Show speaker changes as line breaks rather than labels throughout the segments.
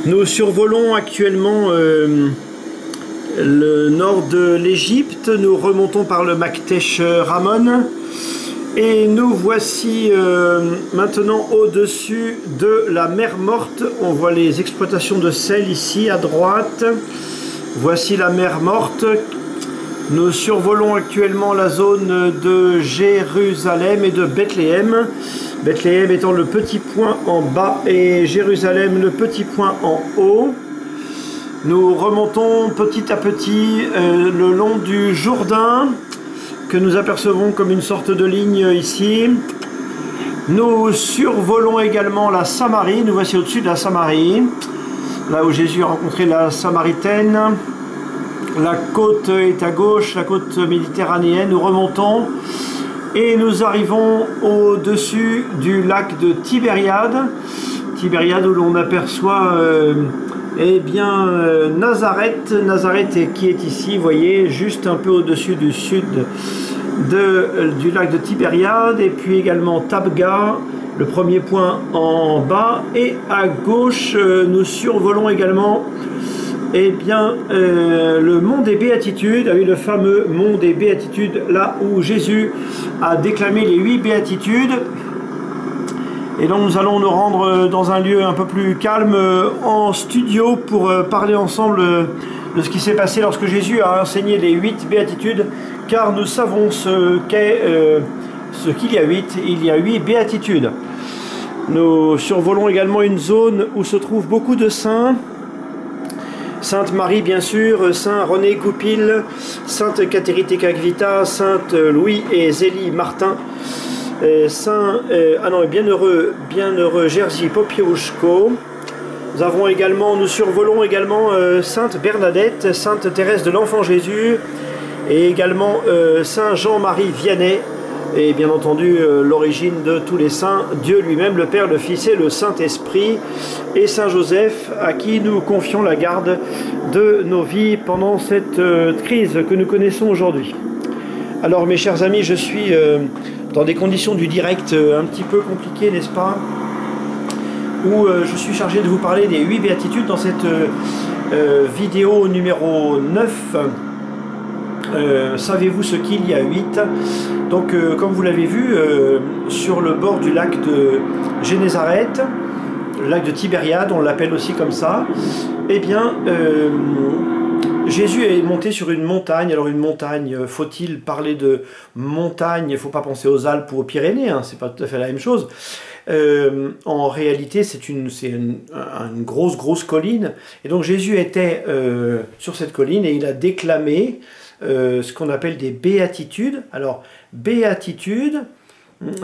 Nous survolons actuellement le nord de l'Égypte. Nous remontons par le Maktesh Ramon et nous voici maintenant au-dessus de la mer Morte. On voit les exploitations de sel ici à droite. Voici la mer Morte. Nous survolons actuellement la zone de Jérusalem et de Bethléem. Bethléem étant le petit point en bas et Jérusalem le petit point en haut. Nous remontons petit à petit le long du Jourdain que nous apercevons comme une sorte de ligne ici. Nous survolons également la Samarie. Nous voici au-dessus de la Samarie, là où Jésus a rencontré la Samaritaine. La côte est à gauche, la côte méditerranéenne. Nous remontons et nous arrivons au-dessus du lac de Tibériade. Tibériade où l'on aperçoit Nazareth. Nazareth qui est ici, vous voyez, juste un peu au-dessus du sud du lac de Tibériade. Et puis également Tabga, le premier point en bas. Et à gauche, nous survolons également le mont des Béatitudes, avec le fameux mont des Béatitudes, là où Jésus a déclamé les 8 béatitudes. Et donc nous allons nous rendre dans un lieu un peu plus calme, en studio, pour parler ensemble de ce qui s'est passé lorsque Jésus a enseigné les 8 béatitudes, car nous savons ce qu'il y a 8, il y a 8 béatitudes. Nous survolons également une zone où se trouvent beaucoup de saints. Sainte Marie, bien sûr, Saint René Goupil, Sainte Catherine Tekakwitha, Sainte Louis et Zélie Martin, bienheureux Jerzy Popiełuszko. Nous survolons également Sainte Bernadette, Sainte Thérèse de l'Enfant Jésus, et également Saint Jean-Marie Vianney, et bien entendu l'origine de tous les saints, Dieu lui-même, le Père, le Fils et le Saint-Esprit, et Saint Joseph, à qui nous confions la garde de nos vies pendant cette crise que nous connaissons aujourd'hui. Alors mes chers amis, je suis dans des conditions du direct un petit peu compliquées, n'est-ce pas, où je suis chargé de vous parler des 8 béatitudes dans cette vidéo numéro 9. Savez-vous ce qu'il y a 8? Donc comme vous l'avez vu, sur le bord du lac de Génézareth, le lac de Tibériade, on l'appelle aussi comme ça, Jésus est monté sur une montagne. Alors une montagne, faut-il parler de montagne? Il ne faut pas penser aux Alpes ou aux Pyrénées, hein, c'est pas tout à fait la même chose. En réalité, c'est une grosse colline. Et donc Jésus était sur cette colline et il a déclamé ce qu'on appelle des béatitudes. Alors, béatitude,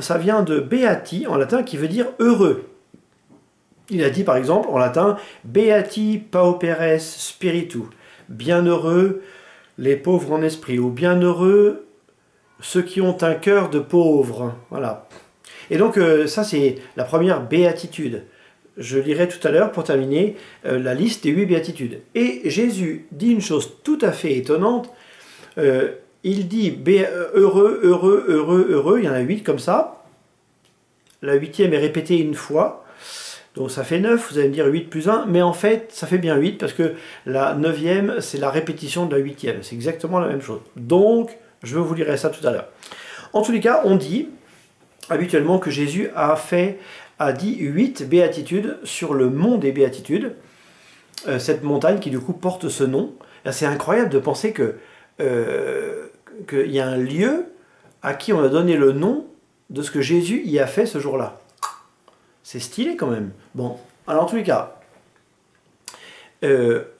ça vient de beati en latin qui veut dire heureux. Il a dit par exemple en latin beati pauperes spiritu, bienheureux les pauvres en esprit, ou bienheureux ceux qui ont un cœur de pauvre. Voilà. Et donc ça c'est la première béatitude. Je lirai tout à l'heure pour terminer la liste des 8 béatitudes. Et Jésus dit une chose tout à fait étonnante. Il dit heureux, heureux, heureux, heureux, il y en a 8 comme ça. La 8e est répétée une fois, donc ça fait 9, vous allez me dire 8 plus 1, mais en fait ça fait bien 8 parce que la 9e c'est la répétition de la 8e, c'est exactement la même chose. Donc je vous lirai ça tout à l'heure. En tous les cas, on dit habituellement que Jésus a dit 8 béatitudes sur le mont des béatitudes, cette montagne qui du coup porte ce nom. C'est incroyable de penser qu'il y a un lieu à qui on a donné le nom de ce que Jésus y a fait ce jour-là. C'est stylé quand même. Bon, alors en tous les cas,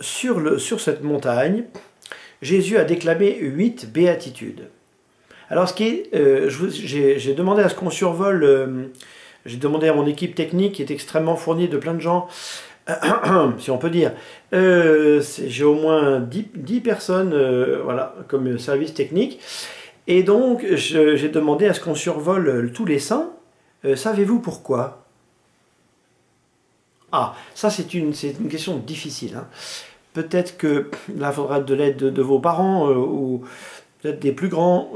sur cette montagne, Jésus a déclamé 8 béatitudes. Alors j'ai demandé à ce qu'on survole, j'ai demandé à mon équipe technique qui est extrêmement fournie de plein de gens, si on peut dire, j'ai au moins 10 personnes voilà, comme service technique, et donc j'ai demandé à ce qu'on survole tous les saints. Savez-vous pourquoi? Ah, ça c'est une question difficile, hein. Peut-être que là il faudra de l'aide de vos parents ou peut-être des plus grands.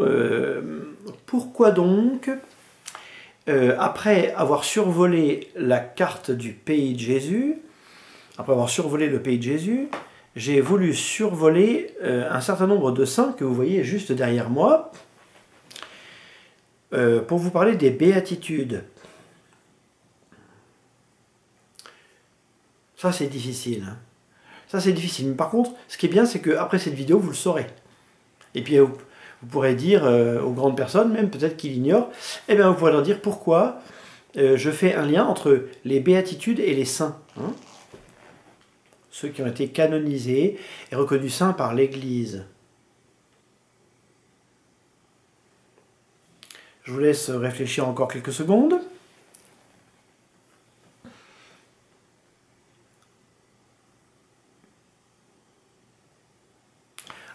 Pourquoi donc après avoir survolé la carte du pays de Jésus, après avoir survolé le pays de Jésus, j'ai voulu survoler un certain nombre de saints que vous voyez juste derrière moi, pour vous parler des béatitudes. Ça, c'est difficile. Hein. Ça, c'est difficile. Mais par contre, ce qui est bien, c'est qu'après cette vidéo, vous le saurez. Et puis, vous pourrez dire aux grandes personnes, même peut-être qu'ils l'ignorent, eh bien, vous pourrez leur dire pourquoi je fais un lien entre les béatitudes et les saints. Hein, ceux qui ont été canonisés et reconnus saints par l'Église. Je vous laisse réfléchir encore quelques secondes.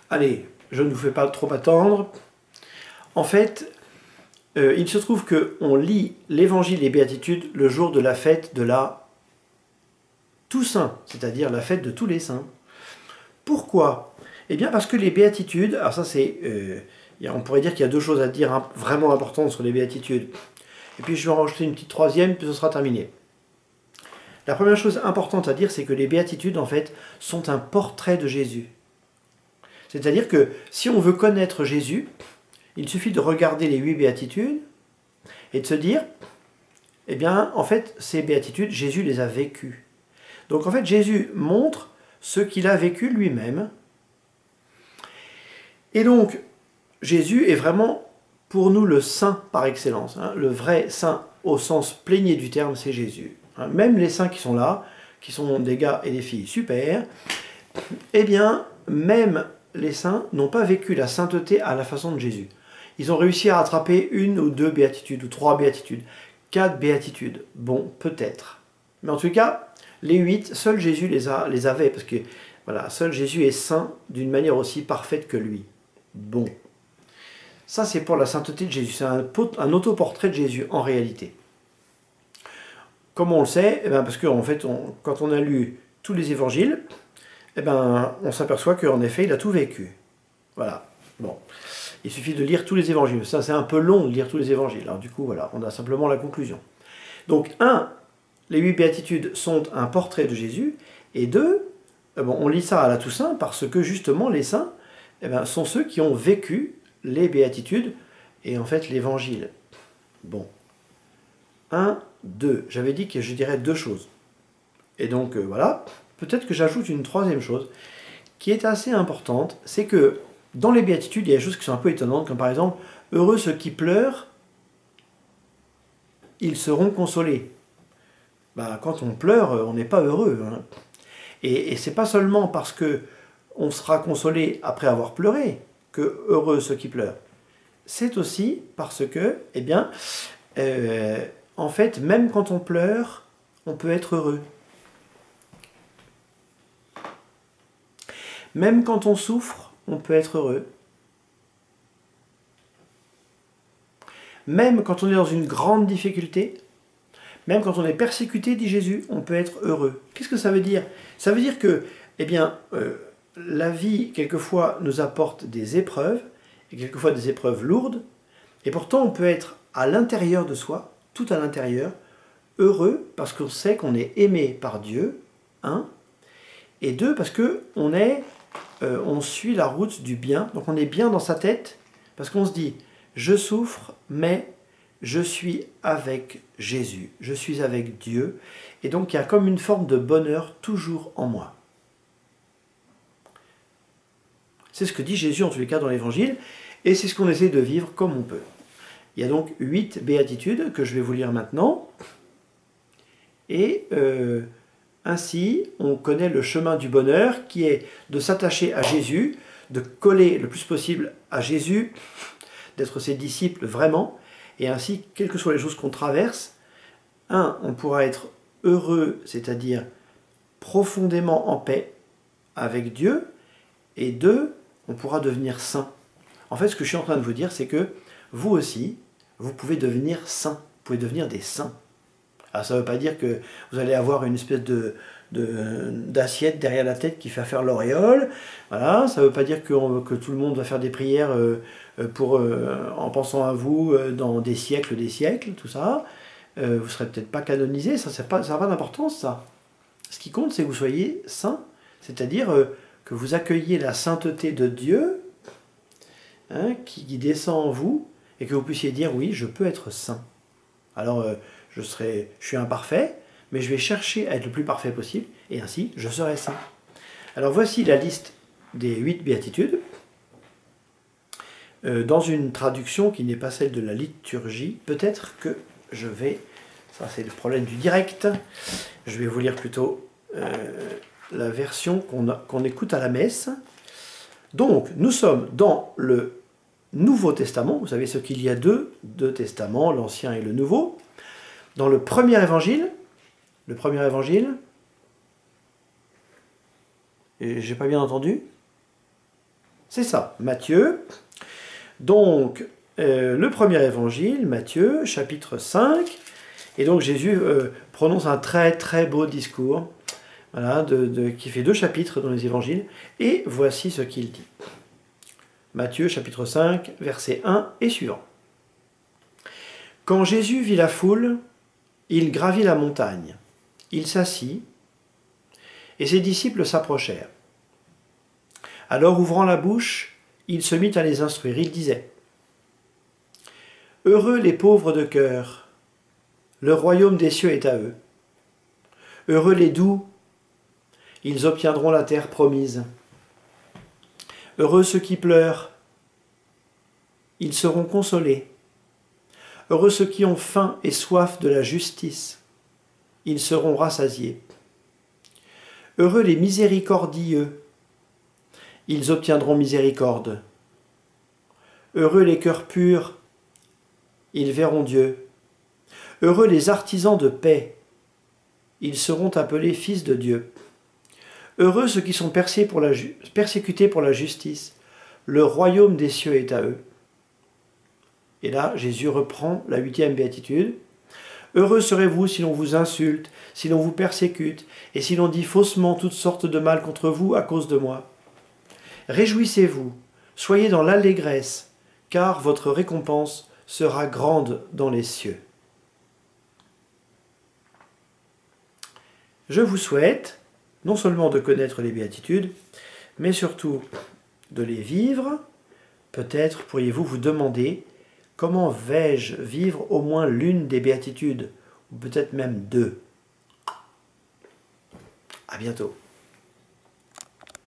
Allez, je ne vous fais pas trop attendre. En fait, il se trouve qu'on lit l'Évangile des Béatitudes le jour de la fête de la Toussaint, c'est-à-dire la fête de tous les saints. Pourquoi? Eh bien parce que les béatitudes, alors ça c'est, on pourrait dire qu'il y a deux choses à dire vraiment importantes sur les béatitudes. Et puis je vais en rajouter une petite troisième, puis ce sera terminé. La première chose importante à dire, c'est que les béatitudes en fait sont un portrait de Jésus. C'est-à-dire que si on veut connaître Jésus, il suffit de regarder les 8 béatitudes et de se dire, eh bien en fait ces béatitudes, Jésus les a vécues. Donc en fait, Jésus montre ce qu'il a vécu lui-même. Et donc, Jésus est vraiment pour nous le saint par excellence. Hein. Le vrai saint au sens plénier du terme, c'est Jésus. Hein. Même les saints qui sont là, qui sont des gars et des filles super, eh bien, même les saints n'ont pas vécu la sainteté à la façon de Jésus. Ils ont réussi à attraper 1 ou 2 béatitudes, ou 3 béatitudes, 4 béatitudes. Bon, peut-être. Mais en tout cas, les 8, seul Jésus les avait, parce que voilà, seul Jésus est saint d'une manière aussi parfaite que lui. Bon. Ça, c'est pour la sainteté de Jésus. C'est un autoportrait de Jésus, en réalité. Comment on le sait? Eh bien, parce qu'en fait, quand on a lu tous les évangiles, eh ben, on s'aperçoit qu'en effet, il a tout vécu. Voilà. Bon. Il suffit de lire tous les évangiles. Ça, c'est un peu long de lire tous les évangiles. Alors, du coup, voilà, on a simplement la conclusion. Donc, les 8 béatitudes sont un portrait de Jésus, et 2, on lit ça à la Toussaint parce que justement les saints sont ceux qui ont vécu les béatitudes et en fait l'évangile. Bon. 1, 2. J'avais dit que je dirais 2 choses. Et donc voilà, peut-être que j'ajoute une troisième chose qui est assez importante, c'est que dans les béatitudes, il y a des choses qui sont un peu étonnantes, comme par exemple, heureux ceux qui pleurent, ils seront consolés. Ben, quand on pleure, on n'est pas heureux. Hein. Et c'est pas seulement parce que on sera consolé après avoir pleuré que heureux ceux qui pleurent. C'est aussi parce que, eh bien, en fait, même quand on pleure, on peut être heureux. Même quand on souffre, on peut être heureux. Même quand on est dans une grande difficulté, même quand on est persécuté, dit Jésus, on peut être heureux. Qu'est-ce que ça veut dire? Ça veut dire que, eh bien, la vie, quelquefois, nous apporte des épreuves, et quelquefois des épreuves lourdes, et pourtant on peut être à l'intérieur de soi, tout à l'intérieur, heureux, parce qu'on sait qu'on est aimé par Dieu, 1, et 2, parce on suit la route du bien, donc on est bien dans sa tête, parce qu'on se dit, je souffre, mais je suis avec Jésus, je suis avec Dieu, et donc il y a comme une forme de bonheur toujours en moi. C'est ce que dit Jésus en tous les cas dans l'Évangile, et c'est ce qu'on essaie de vivre comme on peut. Il y a donc 8 béatitudes que je vais vous lire maintenant, et ainsi on connaît le chemin du bonheur qui est de s'attacher à Jésus, de coller le plus possible à Jésus, d'être ses disciples vraiment, et ainsi, quelles que soient les choses qu'on traverse, on pourra être heureux, c'est-à-dire profondément en paix avec Dieu, et 2, on pourra devenir saint. En fait, ce que je suis en train de vous dire, c'est que vous aussi, vous pouvez devenir saint, vous pouvez devenir des saints. Alors ça ne veut pas dire que vous allez avoir une espèce d'assiette derrière la tête qui fait faire l'auréole. Voilà, ça ne veut pas dire que tout le monde va faire des prières en pensant à vous dans des siècles, tout ça. Vous ne serez peut-être pas canonisé, ça n'a pas d'importance, ça. Ce qui compte, c'est que vous soyez saint, c'est-à-dire que vous accueilliez la sainteté de Dieu, hein, qui descend en vous, et que vous puissiez dire, oui, je peux être saint. Alors, je suis imparfait, mais je vais chercher à être le plus parfait possible, et ainsi, je serai saint. Alors, voici la liste des 8 béatitudes, dans une traduction qui n'est pas celle de la liturgie. Peut-être que je vais, ça c'est le problème du direct, je vais vous lire plutôt la version qu'on écoute à la messe. Donc, nous sommes dans le Nouveau Testament. Vous savez ce qu'il y a deux testaments, l'Ancien et le Nouveau. Dans le premier évangile, et j'ai pas bien entendu, c'est ça, Matthieu. Donc, le premier évangile, Matthieu, chapitre 5, et donc Jésus prononce un très très beau discours, voilà, qui fait 2 chapitres dans les évangiles, et voici ce qu'il dit. Matthieu, chapitre 5, versets 1 et suivant. Quand Jésus vit la foule, il gravit la montagne. Il s'assit, et ses disciples s'approchèrent. Alors, ouvrant la bouche, il se mit à les instruire. Il disait, « Heureux les pauvres de cœur, le royaume des cieux est à eux. Heureux les doux, ils obtiendront la terre promise. Heureux ceux qui pleurent, ils seront consolés. Heureux ceux qui ont faim et soif de la justice, ils seront rassasiés. Heureux les miséricordieux, ils obtiendront miséricorde. Heureux les cœurs purs, ils verront Dieu. Heureux les artisans de paix, ils seront appelés fils de Dieu. Heureux ceux qui sont persécutés pour la justice, le royaume des cieux est à eux. » Et là, Jésus reprend la 8e béatitude. « Heureux serez-vous si l'on vous insulte, si l'on vous persécute, et si l'on dit faussement toutes sortes de mal contre vous à cause de moi. Réjouissez-vous, soyez dans l'allégresse, car votre récompense sera grande dans les cieux. » Je vous souhaite non seulement de connaître les béatitudes, mais surtout de les vivre. Peut-être pourriez-vous vous demander comment vais-je vivre au moins l'une des béatitudes, ou peut-être même 2. À bientôt.